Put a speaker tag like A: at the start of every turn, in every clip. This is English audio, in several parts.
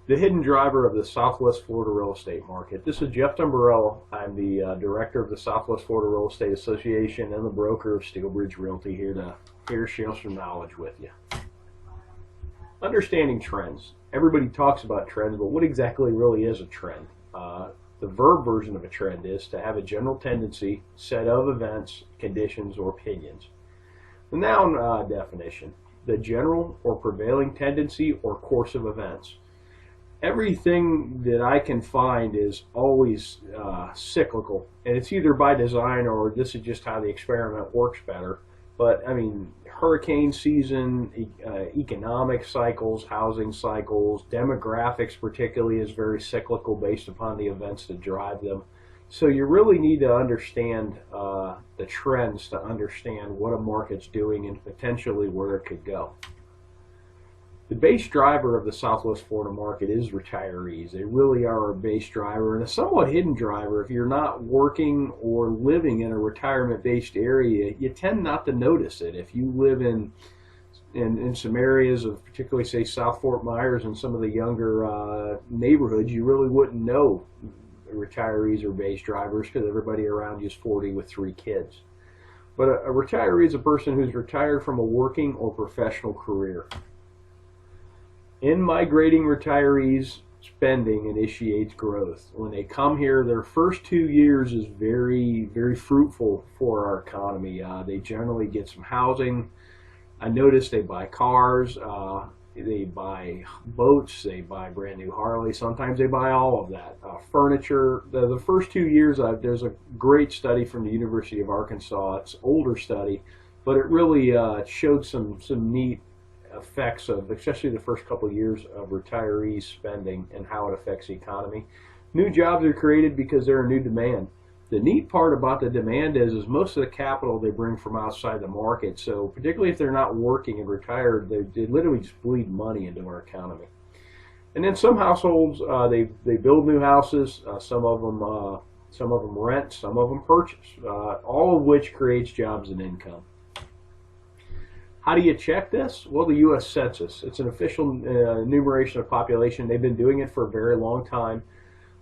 A: The hidden driver of the Southwest Florida real estate market. This is Jeff Dumbrell. I'm the director of the Southwest Florida Real Estate Association and the broker of Steelbridge Realty, here to share some knowledge with you. Understanding trends. Everybody talks about trends, but what exactly really is a trend? The verb version of a trend is to have a general tendency, set of events, conditions, or opinions. The noun definition: the general or prevailing tendency or course of events. Everything that I can find is always cyclical, and it's either by design or this is just how the experiment works better. But I mean, hurricane season, economic cycles, housing cycles, demographics particularly is very cyclical based upon the events that drive them. So you really need to understand the trends to understand what a market's doing and potentially where it could go. The base driver of the Southwest Florida market is retirees. They really are a base driver and a somewhat hidden driver. If you're not working or living in a retirement-based area, you tend not to notice it. If you live in some areas of particularly, say, South Fort Myers and some of the younger neighborhoods, you really wouldn't know retirees are base drivers because everybody around you is 40 with 3 kids. But a retiree is a person who's retired from a working or professional career. In migrating retirees, spending initiates growth. When they come here, their first 2 years is very, very fruitful for our economy. They generally get some housing. I noticed they buy cars, they buy boats, they buy brand new Harley. Sometimes they buy all of that. Furniture. The first 2 years, there's a great study from the University of Arkansas. It's an older study, but it really showed some neat effects of, especially the first couple of years of retirees spending and how it affects the economy. New jobs are created because they're a new demand. The neat part about the demand is most of the capital they bring from outside the market. So particularly if they're not working and retired, they literally just bleed money into our economy. And then some households, they build new houses. Some of them rent, some of them purchase. All of which creates jobs and income. How do you check this? Well, the U.S. Census. It's an official enumeration of population. They've been doing it for a very long time.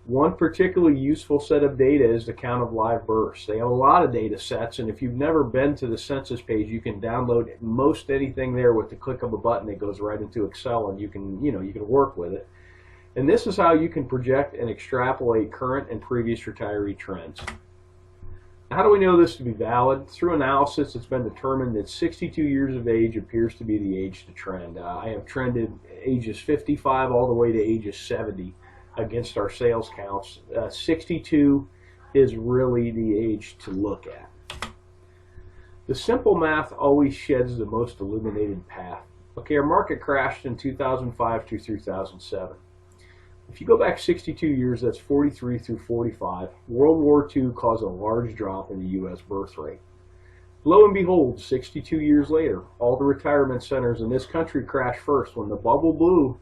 A: One particularly useful set of data is the count of live births. They have a lot of data sets, and if you've never been to the census page, you can download most anything there with the click of a button. It goes right into Excel, and you can work with it. And this is how you can project and extrapolate current and previous retiree trends. How do we know this to be valid? Through analysis, it's been determined that 62 years of age appears to be the age to trend. I have trended ages 55 all the way to ages 70 against our sales counts. 62 is really the age to look at. The simple math always sheds the most illuminated path. Okay, our market crashed in 2005 to 2007. If you go back 62 years, that's 43 through 45, World War II caused a large drop in the U.S. birth rate. Lo and behold, 62 years later, all the retirement centers in this country crashed first. When the bubble blew,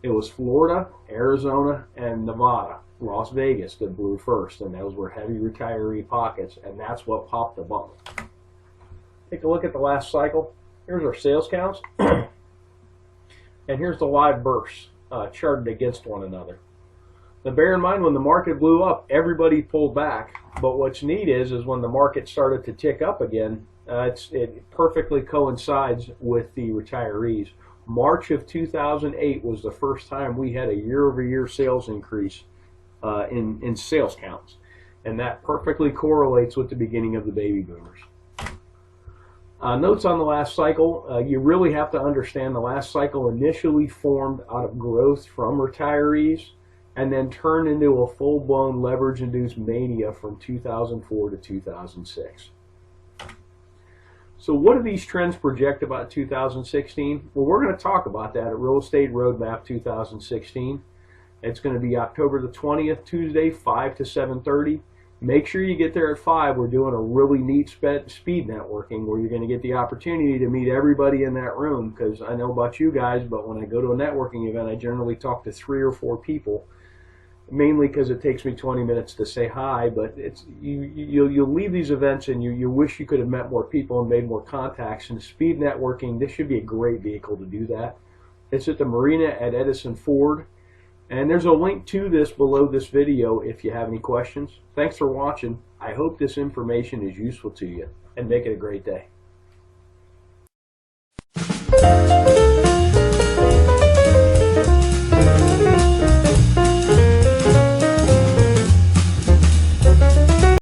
A: it was Florida, Arizona, and Nevada, Las Vegas that blew first, and those were heavy retiree pockets, and that's what popped the bubble. Take a look at the last cycle. Here's our sales counts, and here's the live births. Charted against one another. Now bear in mind, when the market blew up, everybody pulled back. But what's neat is when the market started to tick up again, it perfectly coincides with the retirees. March of 2008 was the first time we had a year-over-year sales increase in sales counts. And that perfectly correlates with the beginning of the baby boomers. Notes on the last cycle, you really have to understand the last cycle initially formed out of growth from retirees and then turned into a full-blown leverage-induced mania from 2004 to 2006. So what do these trends project about 2016? Well, we're going to talk about that at Real Estate Roadmap 2016. It's going to be October the 20th, Tuesday, 5 to 7:30. Make sure you get there at 5. We're doing a really neat speed networking where you're going to get the opportunity to meet everybody in that room, because I know about you guys, but when I go to a networking event, I generally talk to 3 or 4 people, mainly because it takes me 20 minutes to say hi. But you'll leave these events and you wish you could have met more people and made more contacts. And speed networking, this should be a great vehicle to do that. It's at the marina at Edison Ford. And there's a link to this below this video if you have any questions. Thanks for watching. I hope this information is useful to you, and make it a great day.